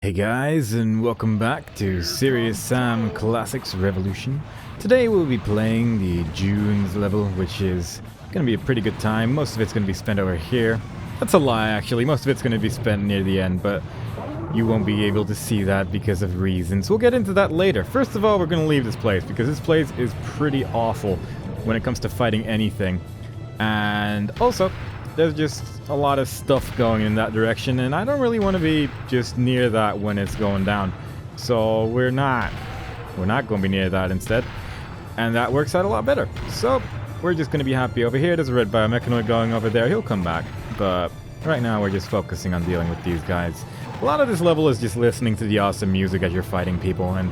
Hey guys, and welcome back to Serious Sam Classics Revolution. Today we'll be playing the Junes level, which is going to be a pretty good time. Most of it's going to be spent over here. That's a lie, actually. Most of it's going to be spent near the end, but you won't be able to see that because of reasons. We'll get into that later. First of all, we're going to leave this place, because this place is pretty awful when it comes to fighting anything. And also, there's just a lot of stuff going in that direction, and I don't really want to be just near that when it's going down. So we're not going to be near that instead, and that works out a lot better. So we're just going to be happy over here. There's a red biomechanoid going over there. He'll come back, but right now we're just focusing on dealing with these guys. A lot of this level is just listening to the awesome music as you're fighting people, and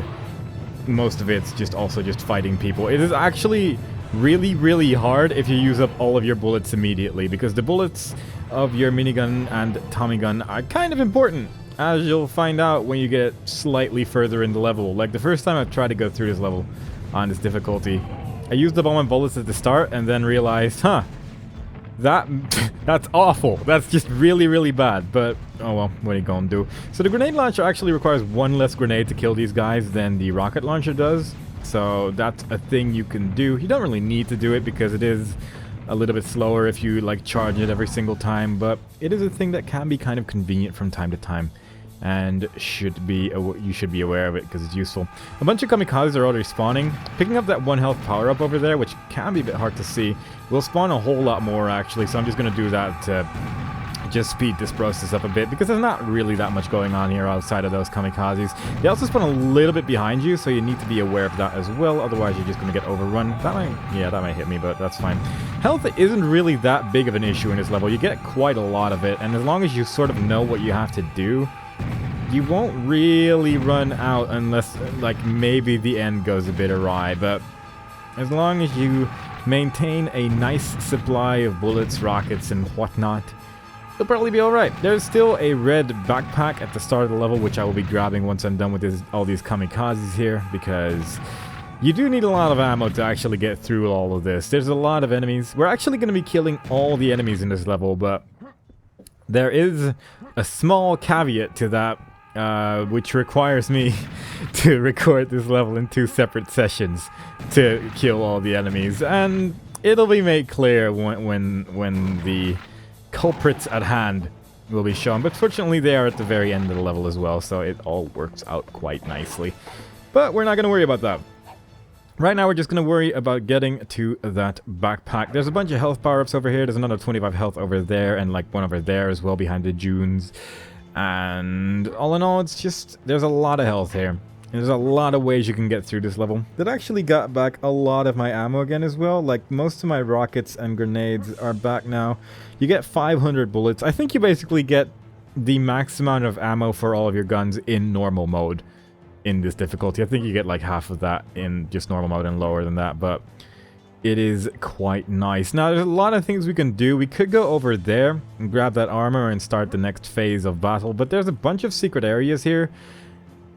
most of it's just also just fighting people. It is actually really hard if you use up all of your bullets immediately, because the bullets of your minigun and Tommy gun are kind of important, as you'll find out when you get slightly further in the level. Like the first time I tried to go through this level on this difficulty, I used up all my bullets at the start and then realized, that's awful. That's just really bad. But oh well, what are you gonna do? So the grenade launcher actually requires one less grenade to kill these guys than the rocket launcher does. So that's a thing you can do. You don't really need to do it because it is a little bit slower if you like charge it every single time, but it is a thing that can be kind of convenient from time to time, and you should be aware of it because it's useful. A bunch of kamikazes are already spawning. Picking up that 1 health power up over there, which can be a bit hard to see, will spawn a whole lot more actually, so I'm just going to do that to just speed this process up a bit, because there's not really that much going on here outside of those kamikazes. They also spawn a little bit behind you, so you need to be aware of that as well, otherwise you're just going to get overrun. That might hit me, but that's fine. Health isn't really that big of an issue in this level. You get quite a lot of it, and as long as you sort of know what you have to do, you won't really run out unless, like, maybe the end goes a bit awry. But as long as you maintain a nice supply of bullets, rockets, and whatnot, you'll probably be alright. There's still a red backpack at the start of the level, which I will be grabbing once I'm done with all these kamikazes here, because you do need a lot of ammo to actually get through all of this. There's a lot of enemies. We're actually going to be killing all the enemies in this level, but there is a small caveat to that, which requires me to record this level in 2 separate sessions to kill all the enemies, and it'll be made clear when the culprits at hand will be shown. But fortunately they are at the very end of the level as well, so it all works out quite nicely. But we're not going to worry about that. Right now we're just going to worry about getting to that backpack. There's a bunch of health power-ups over here. There's another 25 health over there, and like one over there as well behind the dunes. And all in all, it's just, there's a lot of health here. There's a lot of ways you can get through this level. That actually got back a lot of my ammo again as well. Like, most of my rockets and grenades are back now. You get 500 bullets. I think you basically get the max amount of ammo for all of your guns in normal mode in this difficulty. I think you get like half of that in just normal mode and lower than that, but it is quite nice. Now, there's a lot of things we can do. We could go over there and grab that armor and start the next phase of battle, but there's a bunch of secret areas here.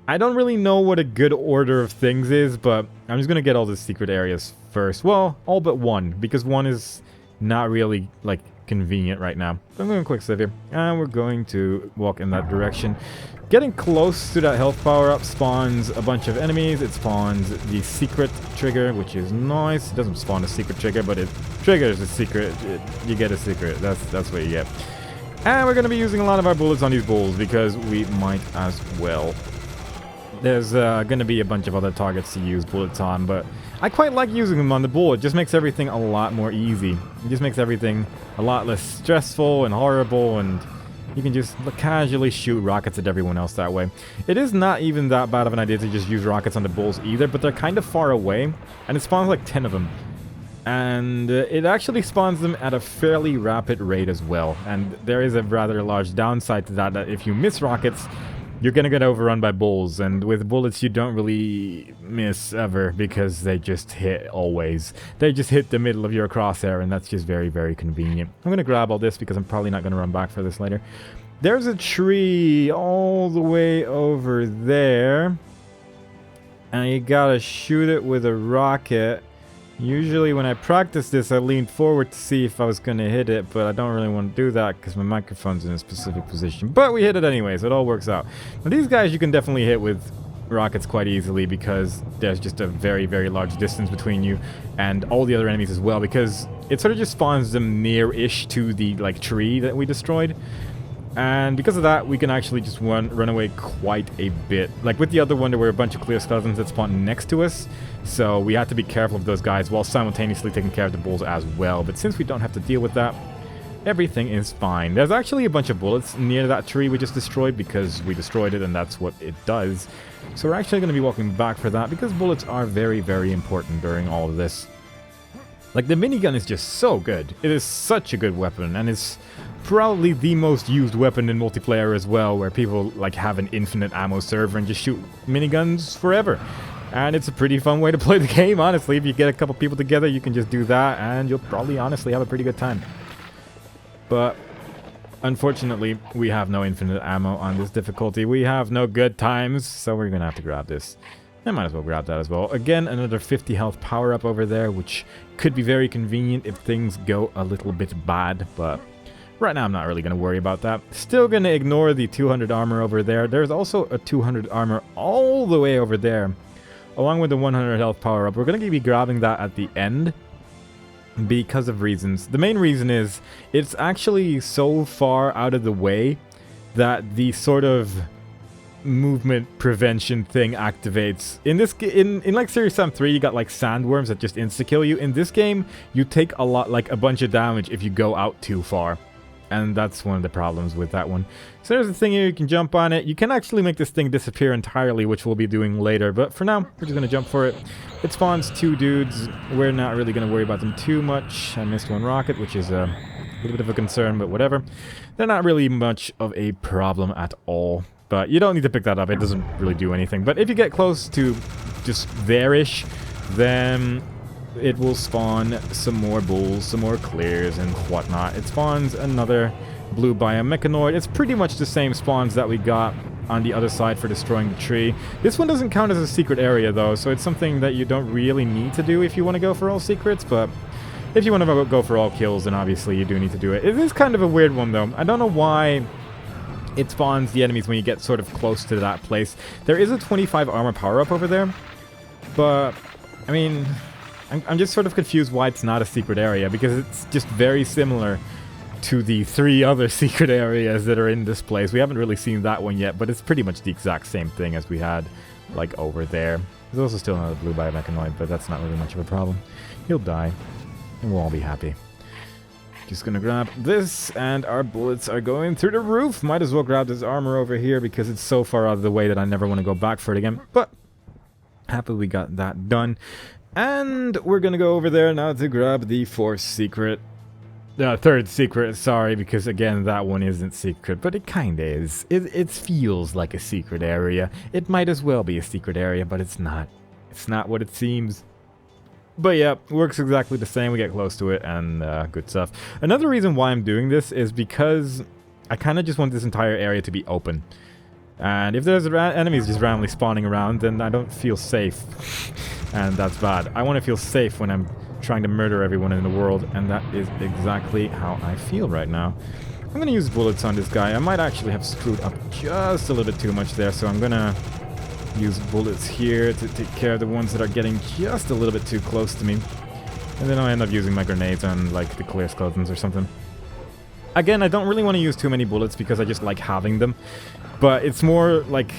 I don't really know what a good order of things is, but I'm just going to get all the secret areas first. Well, all but one, because one is not really, like, convenient right now. So I'm going to quick save here, and we're going to walk in that direction. Getting close to that health power-up spawns a bunch of enemies. It spawns the secret trigger, which is nice. It doesn't spawn a secret trigger, but it triggers a secret. You get a secret. That's what you get. And we're going to be using a lot of our bullets on these bulls, because we might as well. There's going to be a bunch of other targets to use bullets on, but I quite like using them on the bull. It just makes everything a lot more easy. It just makes everything a lot less stressful and horrible, and you can just casually shoot rockets at everyone else that way. It is not even that bad of an idea to just use rockets on the bulls either, but they're kind of far away, and it spawns like 10 of them. And it actually spawns them at a fairly rapid rate as well. And there is a rather large downside to that, that if you miss rockets, you're gonna get overrun by bulls, and with bullets you don't really miss ever, because they just hit always. They just hit the middle of your crosshair, and that's just very convenient. I'm gonna grab all this because I'm probably not gonna run back for this later. There's a tree all the way over there, and you gotta shoot it with a rocket Usually when I practice this, I leaned forward to see if I was going to hit it, but I don't really want to do that because my microphone's in a specific position. But we hit it anyway, so it all works out. Now these guys you can definitely hit with rockets quite easily because there's just a very, very large distance between you and all the other enemies as well, because it sort of just spawns them near-ish to the like tree that we destroyed. And because of that, we can actually just run away quite a bit. Like with the other one, there were a bunch of clear skeletons that spawned next to us, so we had to be careful of those guys while simultaneously taking care of the bulls as well. But since we don't have to deal with that, everything is fine. There's actually a bunch of bullets near that tree we just destroyed because we destroyed it and that's what it does. So we're actually going to be walking back for that because bullets are very, very important during all of this. Like, the minigun is just so good. It is such a good weapon, and it's probably the most used weapon in multiplayer as well, where people like have an infinite ammo server and just shoot miniguns forever. And it's a pretty fun way to play the game, honestly. If you get a couple people together, you can just do that, and you'll probably honestly have a pretty good time. But unfortunately, we have no infinite ammo on this difficulty. We have no good times, so we're gonna have to grab this. I might as well grab that as well. Again, another 50 health power-up over there, which could be very convenient if things go a little bit bad, but right now I'm not really going to worry about that. Still going to ignore the 200 armor over there. There's also a 200 armor all the way over there, along with the 100 health power-up. We're going to be grabbing that at the end because of reasons. The main reason is it's actually so far out of the way that the sort of movement prevention thing activates. In this in like Serious Sam 3, you got like sandworms that just insta-kill you. In this game, you take a bunch of damage if you go out too far. And that's one of the problems with that one. So there's a thing here, you can jump on it. You can actually make this thing disappear entirely, which we'll be doing later. But for now, we're just going to jump for it. It spawns 2 dudes. We're not really going to worry about them too much. I missed 1 rocket, which is a little bit of a concern, but whatever. They're not really much of a problem at all. But you don't need to pick that up, it doesn't really do anything. But if you get close to just there-ish, then it will spawn some more bulls, some more clears and whatnot. It spawns another blue biomechanoid. It's pretty much the same spawns that we got on the other side for destroying the tree. This one doesn't count as a secret area though, so it's something that you don't really need to do if you want to go for all secrets, but if you want to go for all kills, then obviously you do need to do it. It is kind of a weird one though. I don't know why it spawns the enemies when you get sort of close to that place. There is a 25 armor power-up over there, but, I mean, I'm just sort of confused why it's not a secret area, because it's just very similar to the 3 other secret areas that are in this place. We haven't really seen that one yet, but it's pretty much the exact same thing as we had, like, over there. There's also still another blue biomechanoid, but that's not really much of a problem. He'll die, and we'll all be happy. Just gonna grab this, and our bullets are going through the roof. Might as well grab this armor over here because it's so far out of the way that I never want to go back for it again. But happy we got that done. And we're gonna go over there now to grab the 4th secret. 3rd secret, sorry, because again, that one isn't secret, but it kinda is. It feels like a secret area. It might as well be a secret area, but it's not. It's not what it seems. But yeah, works exactly the same. We get close to it and good stuff. Another reason why I'm doing this is because I kind of just want this entire area to be open. And if there's enemies just randomly spawning around, then I don't feel safe. And that's bad. I want to feel safe when I'm trying to murder everyone in the world, and that is exactly how I feel right now. I'm going to use bullets on this guy. I might actually have screwed up just a little bit too much there, so I'm going to use bullets here to take care of the ones that are getting just a little bit too close to me. And then I'll end up using my grenades on, like, the clear skeletons or something. Again, I don't really want to use too many bullets because I just like having them. But it's more like,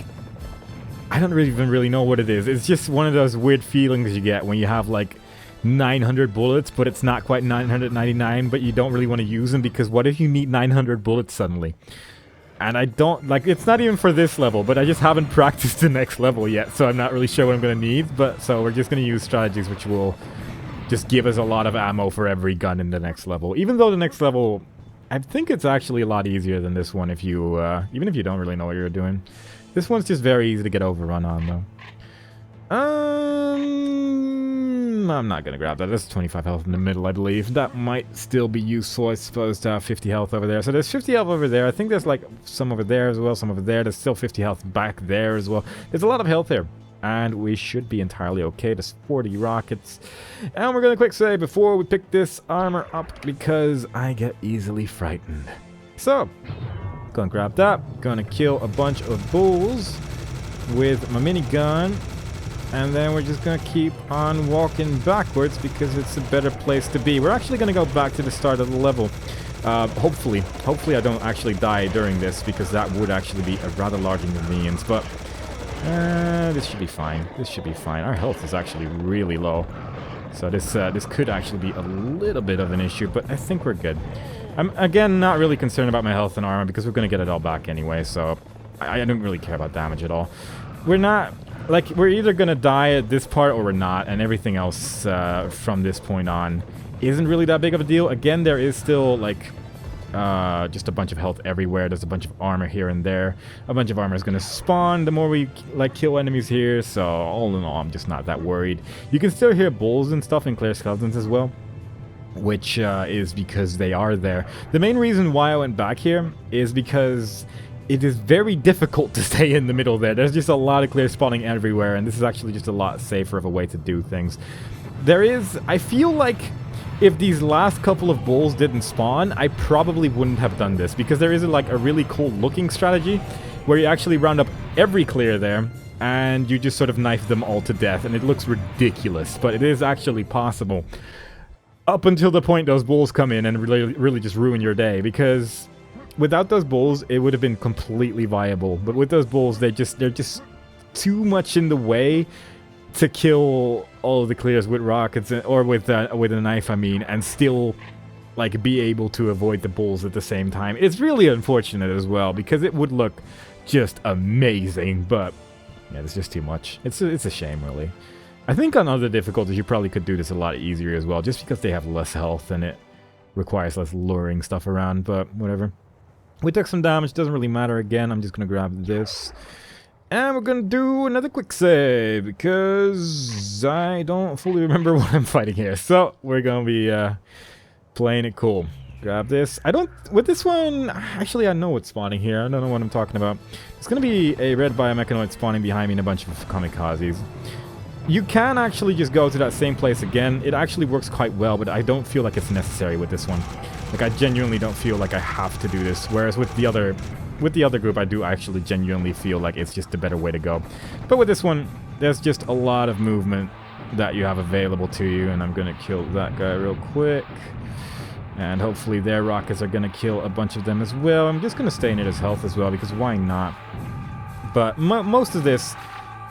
I don't even really know what it is. It's just one of those weird feelings you get when you have, like, 900 bullets, but it's not quite 999, but you don't really want to use them because what if you need 900 bullets suddenly? And I don't, like, it's not even for this level, but I just haven't practiced the next level yet, so I'm not really sure what I'm going to need, but so we're just going to use strategies which will just give us a lot of ammo for every gun in the next level. Even though the next level, I think it's actually a lot easier than this one if you, even if you don't really know what you're doing. This one's just very easy to get overrun on, though. I'm not gonna grab that. There's 25 health in the middle, I believe. That might still be useful, I suppose, to have 50 health over there. So there's 50 health over there. I think there's like some over there as well, some over there. There's still 50 health back there as well. There's a lot of health there. and we should be entirely okay. There's 40 rockets. And we're going to quick save before we pick this armor up because I get easily frightened. So, gonna grab that. Gonna kill a bunch of bulls with my minigun. And then we're just gonna keep on walking backwards because it's a better place to be. We're actually gonna go back to the start of the level. Hopefully I don't actually die during this because that would actually be a rather large inconvenience. But this should be fine. This should be fine. Our health is actually really low, so this could actually be a little bit of an issue. But I think we're good. I'm again not really concerned about my health and armor because we're gonna get it all back anyway. So I don't really care about damage at all. We're not. Like, we're either gonna die at this part or we're not, and everything else from this point on isn't really that big of a deal. Again, there is still, like, just a bunch of health everywhere. There's a bunch of armor here and there. A bunch of armor is gonna spawn the more we, like, kill enemies here, so all in all, I'm just not that worried. You can still hear bulls and stuff and clear skeletons as well, which is because they are there. The main reason why I went back here is because it is very difficult to stay in the middle there. There's just a lot of clear spawning everywhere, and this is actually just a lot safer of a way to do things. I feel like if these last couple of bulls didn't spawn, I probably wouldn't have done this, because there is like a really cool looking strategy where you actually round up every clear there, and you just sort of knife them all to death, and it looks ridiculous, but it is actually possible. Up until the point those bulls come in and really just ruin your day, because without those bulls, it would have been completely viable. But with those bulls, they're just too much in the way to kill all of the clears with rockets, or with a knife, I mean, and still, like, be able to avoid the bulls at the same time. It's really unfortunate as well, because it would look just amazing, but yeah, it's just too much. It's a shame, really. I think on other difficulties, you probably could do this a lot easier as well, just because they have less health and it requires less luring stuff around, but whatever. We took some damage, doesn't really matter. Again, I'm just gonna grab this. And we're gonna do another quick save, because I don't fully remember what I'm fighting here. So, we're gonna be playing it cool. Grab this. With this one, actually I know what's spawning here. I don't know what I'm talking about. It's gonna be a red biomechanoid spawning behind me and a bunch of kamikazes. You can actually just go to that same place again. It actually works quite well, but I don't feel like it's necessary with this one. Like, I genuinely don't feel like I have to do this. Whereas with the other group, I do actually genuinely feel like it's just a better way to go. But with this one, there's just a lot of movement that you have available to you, and I'm gonna kill that guy real quick. And hopefully their rockets are gonna kill a bunch of them as well. I'm just gonna stay near his health as well, because why not? But most of this,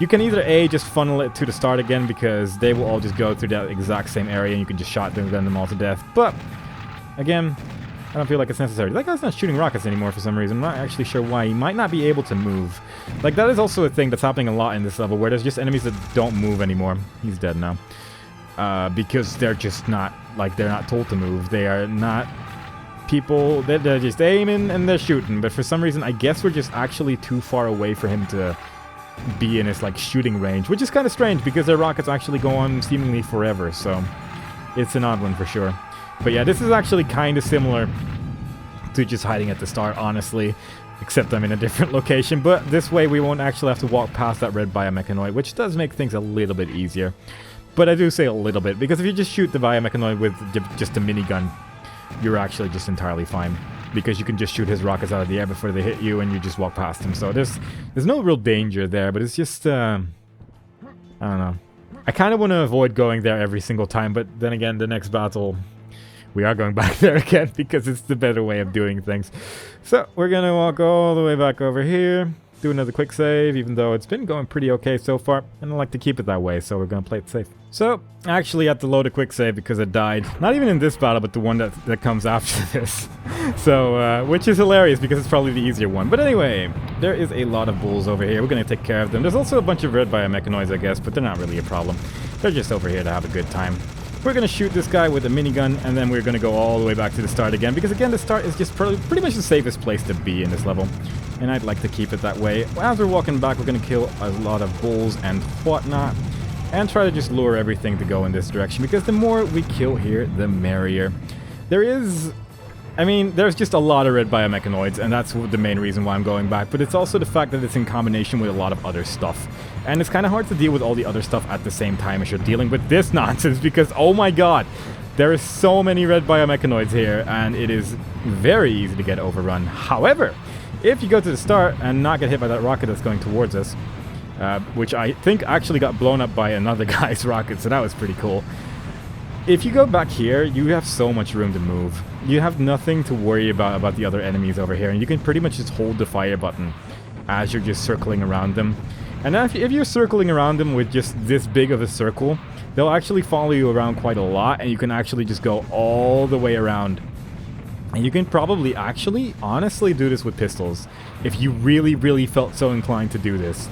you can either A, just funnel it to the start again, because they will all just go through that exact same area and you can just shotgun them all to death. But, again, I don't feel like it's necessary. That guy's not shooting rockets anymore for some reason. I'm not actually sure why. He might not be able to move. Like, that is also a thing that's happening a lot in this level, where there's just enemies that don't move anymore. He's dead now. Because they're just not, like, they're not told to move. They are not people, they're just aiming and they're shooting. But for some reason, I guess we're just actually too far away for him to be in his, like, shooting range, which is kind of strange because their rockets actually go on seemingly forever, so it's an odd one for sure. But yeah, this is actually kind of similar to just hiding at the start, honestly, except I'm in a different location. But this way we won't actually have to walk past that red biomechanoid, which does make things a little bit easier. But I do say a little bit, because if you just shoot the biomechanoid with just a minigun, you're actually just entirely fine, because you can just shoot his rockets out of the air before they hit you and you just walk past him. So there's no real danger there, but it's just, I don't know. I kind of want to avoid going there every single time, but then again, the next battle, we are going back there again, because it's the better way of doing things. So we're going to walk all the way back over here, do another quick save, even though it's been going pretty okay so far, and I like to keep it that way, so we're going to play it safe. So, I actually had to load a quick save because I died. Not even in this battle, but the one that comes after this. So, which is hilarious because it's probably the easier one. But anyway, there is a lot of bulls over here. We're going to take care of them. There's also a bunch of red biomechanoids, I guess, but they're not really a problem. They're just over here to have a good time. We're going to shoot this guy with a minigun, and then we're going to go all the way back to the start again, because again, the start is just pretty much the safest place to be in this level, and I'd like to keep it that way. As we're walking back, we're going to kill a lot of bulls and whatnot, and try to just lure everything to go in this direction, because the more we kill here, the merrier. There is I mean, there's just a lot of red biomechanoids, and that's the main reason why I'm going back, but it's also the fact that it's in combination with a lot of other stuff. And it's kind of hard to deal with all the other stuff at the same time as you're dealing with this nonsense, because, oh my god, there is so many red biomechanoids here, and it is very easy to get overrun. However, if you go to the start and not get hit by that rocket that's going towards us, which I think actually got blown up by another guy's rocket, so that was pretty cool. If you go back here, you have so much room to move. You have nothing to worry about the other enemies over here, and you can pretty much just hold the fire button as you're just circling around them. And if you're circling around them with just this big of a circle, they'll actually follow you around quite a lot, and you can actually just go all the way around. And you can probably actually, honestly, do this with pistols. If you really, really felt so inclined to do this.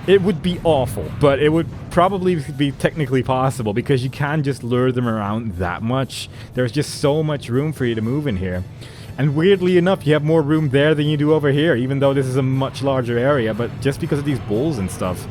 It would be awful, but it would probably be technically possible because you can just lure them around that much. There's just so much room for you to move in here. And weirdly enough, you have more room there than you do over here, even though this is a much larger area. But just because of these bulls and stuff,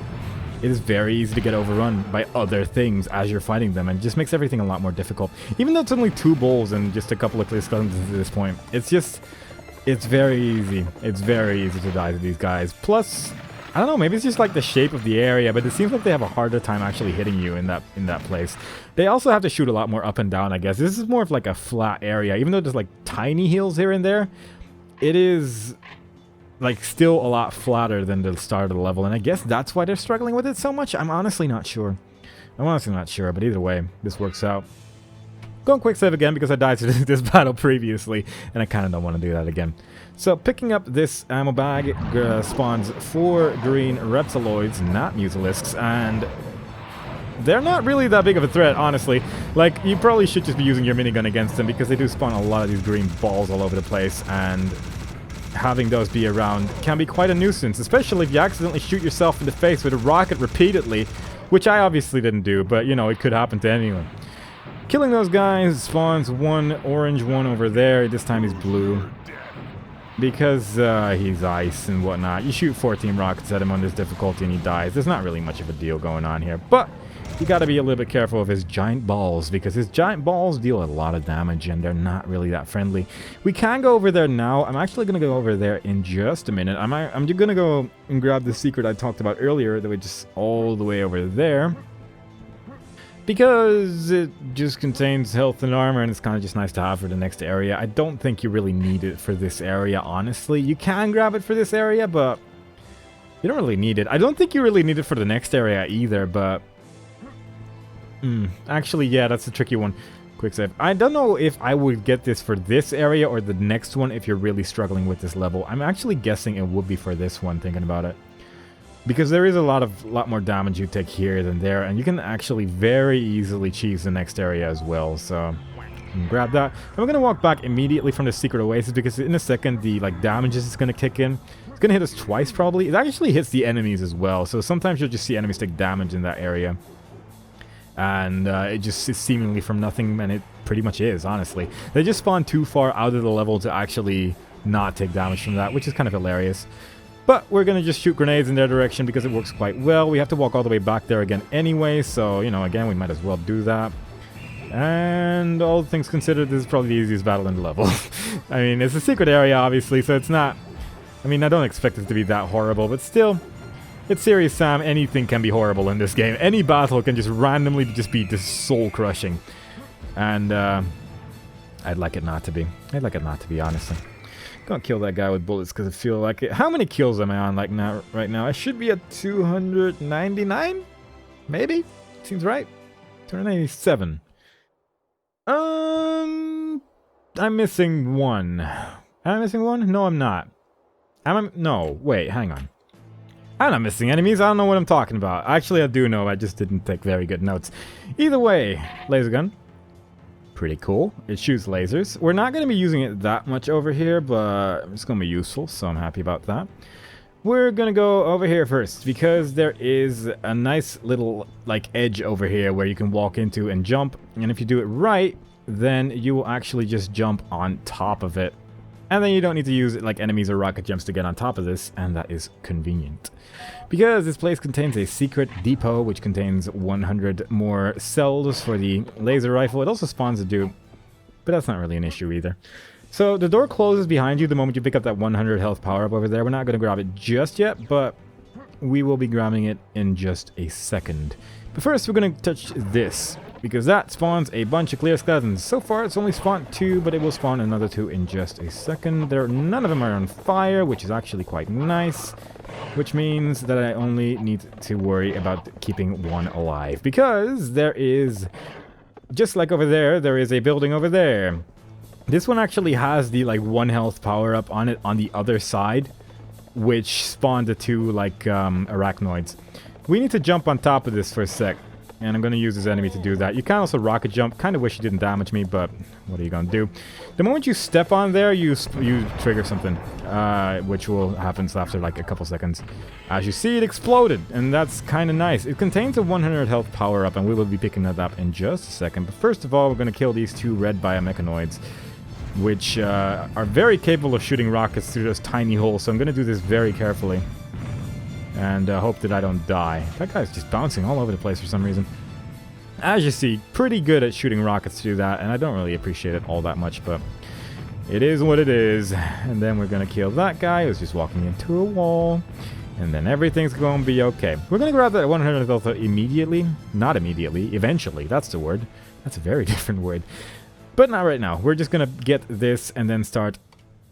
it is very easy to get overrun by other things as you're fighting them, and it just makes everything a lot more difficult. Even though it's only 2 bulls and just a couple of clear skeletons at this point, it's very easy. It's very easy to die to these guys. Plus, I don't know, maybe it's just like the shape of the area, but it seems like they have a harder time actually hitting you in that place. They also have to shoot a lot more up and down, I guess. This is more of like a flat area. Even though there's like tiny hills here and there, it is like still a lot flatter than the start of the level, and I guess that's why they're struggling with it so much. I'm honestly not sure. But either way, this works out. Going quick save again because I died to this battle previously, and I kind of don't want to do that again. So picking up this ammo bag spawns 4 green reptiloids, not mutalisks, and they're not really that big of a threat, honestly. Like, you probably should just be using your minigun against them because they do spawn a lot of these green balls all over the place, and having those be around can be quite a nuisance, especially if you accidentally shoot yourself in the face with a rocket repeatedly, which I obviously didn't do, but, you know, it could happen to anyone. Killing those guys spawns 1 orange one over there. This time he's blue because he's ice and whatnot. You shoot 14 rockets at him on this difficulty and he dies. There's not really much of a deal going on here, but you gotta be a little bit careful of his giant balls because his giant balls deal a lot of damage and they're not really that friendly. We can go over there now. I'm actually gonna go over there in just a minute. I'm just gonna go and grab the secret I talked about earlier that was just all the way over there, because it just contains health and armor and it's kind of just nice to have for the next area. I don't think you really need it for this area, honestly. You can grab it for this area, but you don't really need it. I don't think you really need it for the next area either, but actually, yeah, that's a tricky one. Quick save. I don't know if I would get this for this area or the next one if you're really struggling with this level. I'm actually guessing it would be for this one, thinking about it. Because there is a lot more damage you take here than there, and you can actually very easily cheese the next area as well, so grab that. I'm gonna walk back immediately from the secret oasis because in a second the damage is gonna kick in. It's gonna hit us twice probably. It actually hits the enemies as well, so sometimes you'll just see enemies take damage in that area. And it just is seemingly from nothing, and it pretty much is, honestly. They just spawn too far out of the level to actually not take damage from that, which is kind of hilarious. But we're going to just shoot grenades in their direction because it works quite well. We have to walk all the way back there again anyway, so, you know, again, we might as well do that. And all things considered, this is probably the easiest battle in the level. I mean, it's a secret area, obviously, so it's not... I mean, I don't expect it to be that horrible, but still, it's Serious Sam. Anything can be horrible in this game. Any battle can just randomly just be just soul-crushing. And, I'd like it not to be. I'd like it not to be, honestly. Gonna kill that guy with bullets because I feel like it. How many kills am I on like now? Right now, I should be at 299, maybe. Seems right. 297. I'm missing 1. Am I missing 1? No, I'm not. No, wait, hang on. I'm not missing enemies. I don't know what I'm talking about. Actually, I do know. I just didn't take very good notes. Either way, laser gun. Pretty cool. It shoots lasers. We're not going to be using it that much over here, but it's going to be useful, so I'm happy about that. We're going to go over here first because there is a nice little like edge over here where you can walk into and jump, and if you do it right, then you will actually just jump on top of it. And then you don't need to use like enemies or rocket jumps to get on top of this, and that is convenient. Because this place contains a secret depot, which contains 100 more cells for the laser rifle. It also spawns a dupe, but that's not really an issue either. So the door closes behind you the moment you pick up that 100 health power-up over there. We're not going to grab it just yet, but we will be grabbing it in just a second. But first, we're going to touch this, because that spawns a bunch of clear skeletons. So far, it's only spawned 2, but it will spawn another 2 in just a second. None of them are on fire, which is actually quite nice, which means that I only need to worry about keeping one alive, because there is, just like over there is a building over there. This one actually has the, like, 1 health power-up on it on the other side, which spawned the 2, like, arachnoids. We need to jump on top of this for a sec, and I'm going to use this enemy to do that. You can also rocket jump. Kind of wish you didn't damage me, but what are you going to do? The moment you step on there, you trigger something, which will happen after like a couple seconds. As you see, it exploded, and that's kind of nice. It contains a 100 health power-up, and we will be picking that up in just a second. But first of all, we're going to kill these 2 red biomechanoids, which are very capable of shooting rockets through those tiny holes, so I'm going to do this very carefully. And hope that I don't die. That guy's just bouncing all over the place for some reason. As you see, pretty good at shooting rockets to do that, and I don't really appreciate it all that much, but it is what it is. And then we're going to kill that guy who's just walking into a wall, and then everything's going to be okay. We're going to grab that 100 health immediately. Not immediately, eventually. That's the word. That's a very different word. But not right now. We're just going to get this and then start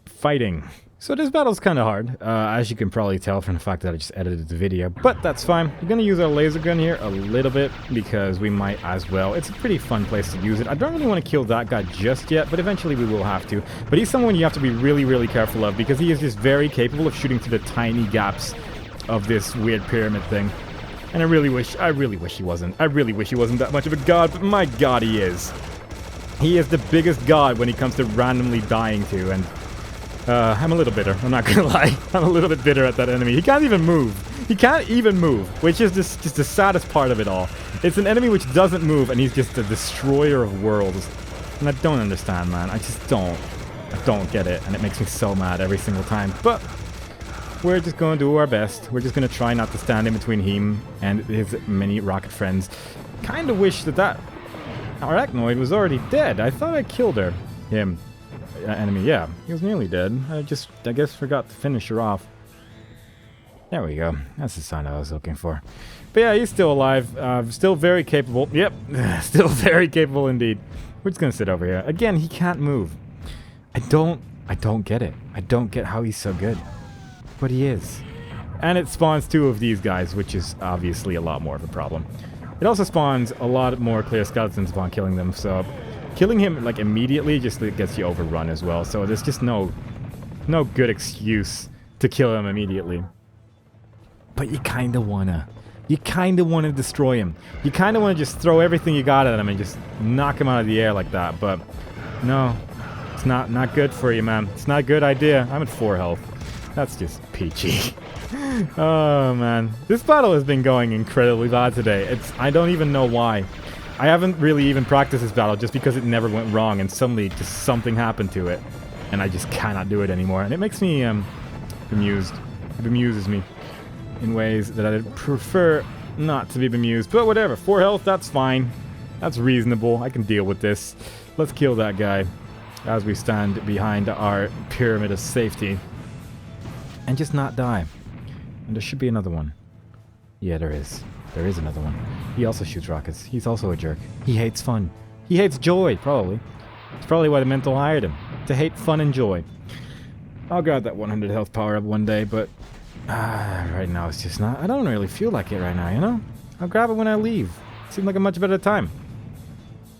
fighting. So this battle's kind of hard, as you can probably tell from the fact that I just edited the video, but that's fine. We're going to use our laser gun here a little bit, because we might as well. It's a pretty fun place to use it. I don't really want to kill that guy just yet, but eventually we will have to. But he's someone you have to be really, really careful of, because he is just very capable of shooting through the tiny gaps of this weird pyramid thing. And I really wish he wasn't. I really wish he wasn't that much of a god, but my god, he is. He is the biggest god when it comes to randomly dying to, and I'm a little bitter, I'm not gonna lie. I'm a little bit bitter at that enemy. He can't even move. He can't even move, which is just the saddest part of it all. It's an enemy which doesn't move, and he's just a destroyer of worlds. And I don't understand, man. I just don't. I don't get it, and it makes me so mad every single time. But we're just gonna do our best. We're just gonna try not to stand in between him and his many rocket friends. Kinda wish that arachnoid was already dead. I thought I killed her. Him. Enemy, yeah, he was nearly dead. I guess forgot to finish her off. There we go. That's the sign I was looking for. But yeah, he's still alive. Still very capable. Yep, still very capable indeed. We're just gonna sit over here. Again, he can't move. I don't get it. I don't get how he's so good. But he is. And it spawns 2 of these guys, which is obviously a lot more of a problem. It also spawns a lot more clear skeletons upon killing them, so killing him, like, immediately just gets you overrun as well, so there's just no good excuse to kill him immediately. But you kinda wanna. You kinda wanna destroy him. You kinda wanna just throw everything you got at him and just knock him out of the air like that, but no. It's not good for you, man. It's not a good idea. I'm at 4 health. That's just peachy. Oh, man. This battle has been going incredibly bad today. I don't even know why. I haven't really even practiced this battle just because it never went wrong, and suddenly just something happened to it, and I just cannot do it anymore, and it makes me bemused. It bemuses me in ways that I prefer not to be bemused, but whatever. 4 health, that's fine. That's reasonable. I can deal with this. Let's kill that guy as we stand behind our pyramid of safety and just not die. And there should be another one. Yeah, there is. There is another one. He also shoots rockets. He's also a jerk. He hates fun. He hates joy, probably. It's probably why the mental hired him. To hate fun and joy. I'll grab that 100 health power up one day, but right now it's just not. I don't really feel like it right now, you know? I'll grab it when I leave. Seems like a much better time.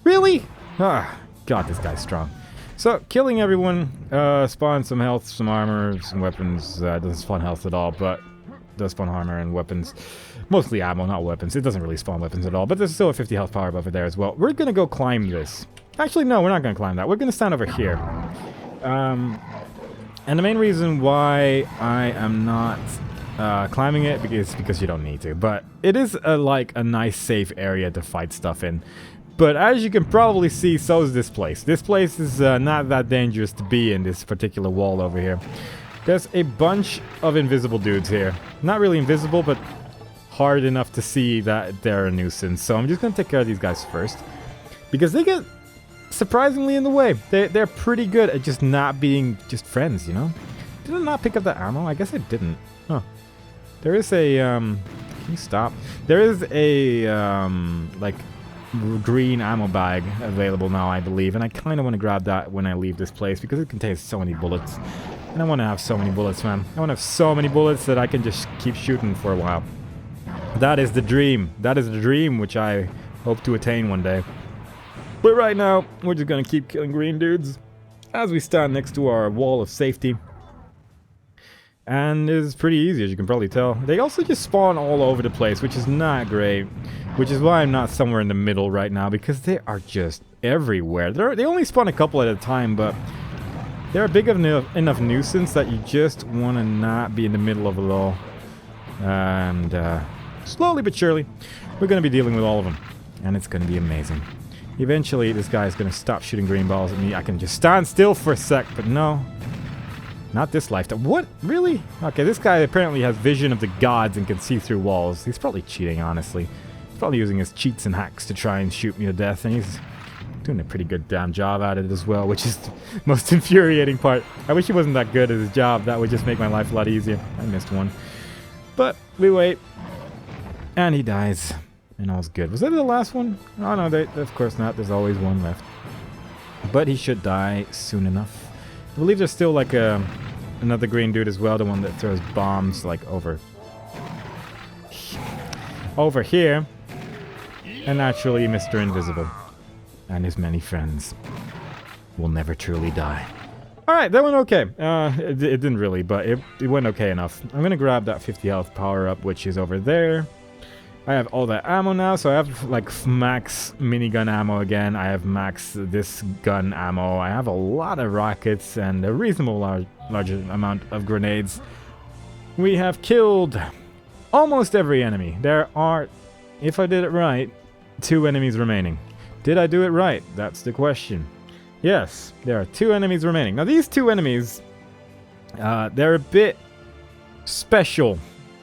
Really? God, this guy's strong. So, killing everyone spawns some health, some armor, some weapons. Doesn't spawn health at all, but does spawn armor and weapons. Mostly ammo, not weapons. It doesn't really spawn weapons at all, but there's still a 50 health power over there as well. We're gonna go climb this. Actually, no, we're not gonna climb that. We're gonna stand over here. And the main reason why I am not climbing it is because you don't need to. But it is like a nice safe area to fight stuff in. But as you can probably see, so is this place. This place is not that dangerous to be in, this particular wall over here. There's a bunch of invisible dudes here. Not really invisible, but hard enough to see that they're a nuisance. So I'm just going to take care of these guys first. Because they get surprisingly in the way. They're pretty good at just not being just friends, you know? Did I not pick up the ammo? I guess I didn't. Huh. There is a, can you stop? There is a, like, green ammo bag available now, I believe, and I kind of want to grab that when I leave this place because it contains so many bullets. And I want to have so many bullets, man. I want to have so many bullets that I can just keep shooting for a while. That is the dream. That is the dream which I hope to attain one day. But right now, we're just gonna keep killing green dudes as we stand next to our wall of safety. And it's pretty easy, as you can probably tell. They also just spawn all over the place, which is not great. Which is why I'm not somewhere in the middle right now, because they are just everywhere. They only spawn a couple at a time, but they're a big enough nuisance that you just want to not be in the middle of it all. And slowly but surely, we're going to be dealing with all of them. And it's going to be amazing. Eventually, this guy is going to stop shooting green balls at me. I can just stand still for a sec, but no. Not this lifetime. What? Really? Okay, this guy apparently has vision of the gods and can see through walls. He's probably cheating, honestly. He's probably using his cheats and hacks to try and shoot me to death, and he's doing a pretty good damn job at it as well, which is the most infuriating part. I wish he wasn't that good at his job. That would just make my life a lot easier. I missed one. But we wait. And he dies. And all's good. Was that the last one? Oh no, of course not. There's always one left. But he should die soon enough. I believe there's still like another green dude as well, the one that throws bombs like over here. And naturally Mr. Invisible and his many friends will never truly die. Alright, that went okay. It didn't really, but it went okay enough. I'm gonna grab that 50 health power up, which is over there. I have all that ammo now, so I have like max minigun ammo again. I have max this gun ammo. I have a lot of rockets and a reasonable large amount of grenades. We have killed almost every enemy. There are, if I did it right, 2 enemies remaining. Did I do it right? That's the question. Yes, there are 2 enemies remaining. Now these 2 enemies, they're a bit special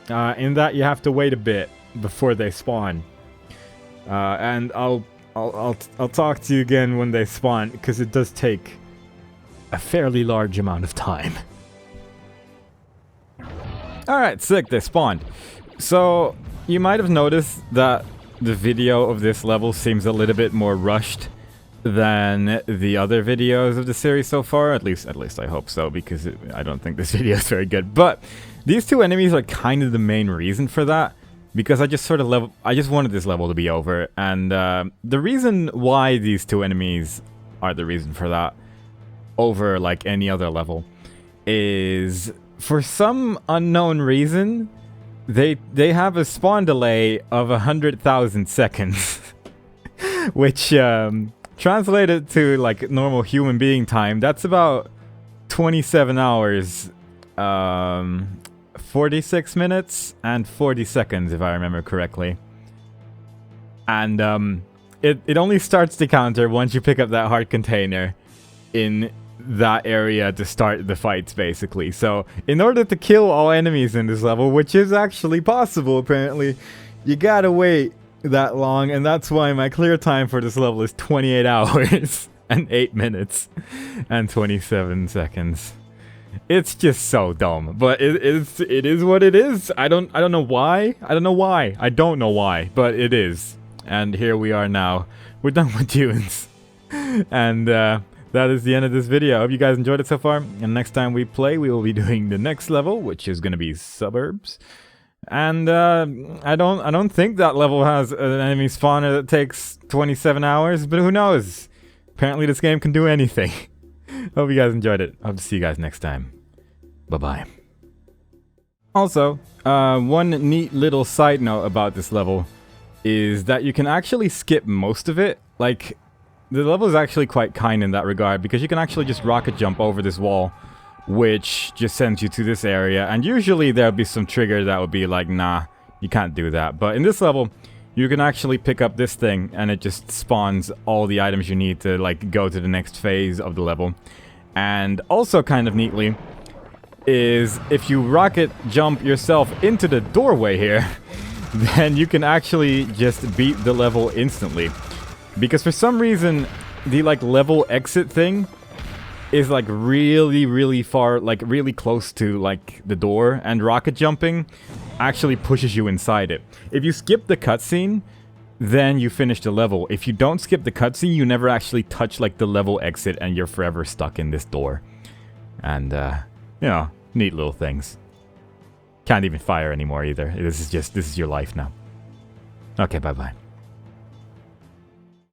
in that you have to wait a bit before they spawn, and I'll talk to you again when they spawn, because it does take a fairly large amount of time. Alright, sick, they spawned. So you might have noticed that the video of this level seems a little bit more rushed than the other videos of the series so far. At least I hope so, because I don't think this video is very good. But these 2 enemies are kind of the main reason for that. Because I just wanted this level to be over, and the reason why these 2 enemies are the reason for that, over like any other level, is for some unknown reason, they have a spawn delay of 100,000 seconds, which translated to like normal human being time, that's about 27 hours. 46 minutes and 40 seconds, if I remember correctly. And it only starts to counter once you pick up that heart container in that area to start the fights, basically. So, in order to kill all enemies in this level, which is actually possible, apparently, you gotta wait that long, and that's why my clear time for this level is 28 hours and 8 minutes and 27 seconds. It's just so dumb, but it is what it is. I don't know why. I don't know why, but it is. And here we are now. We're done with dunes. And that is the end of this video. I hope you guys enjoyed it so far. And next time we play, we will be doing the next level, which is going to be suburbs. And I don't think that level has an enemy spawner that takes 27 hours, but who knows? Apparently this game can do anything. Hope you guys enjoyed it. Hope to see you guys next time. Bye-bye. Also, one neat little side note about this level is that you can actually skip most of it. Like, the level is actually quite kind in that regard, because you can actually just rocket jump over this wall, which just sends you to this area, and usually there'll be some trigger that would be like, nah, you can't do that. But in this level, you can actually pick up this thing, and it just spawns all the items you need to, like, go to the next phase of the level. And also, kind of neatly, is if you rocket jump yourself into the doorway here, then you can actually just beat the level instantly. Because for some reason, the like level exit thing is like really, really far, like really close to like the door, and rocket jumping actually pushes you inside it. If you skip the cutscene, then you finish the level. If you don't skip the cutscene, you never actually touch like the level exit, and you're forever stuck in this door. And you know, neat little things. Can't even fire anymore either. This is your life now. Okay, bye bye.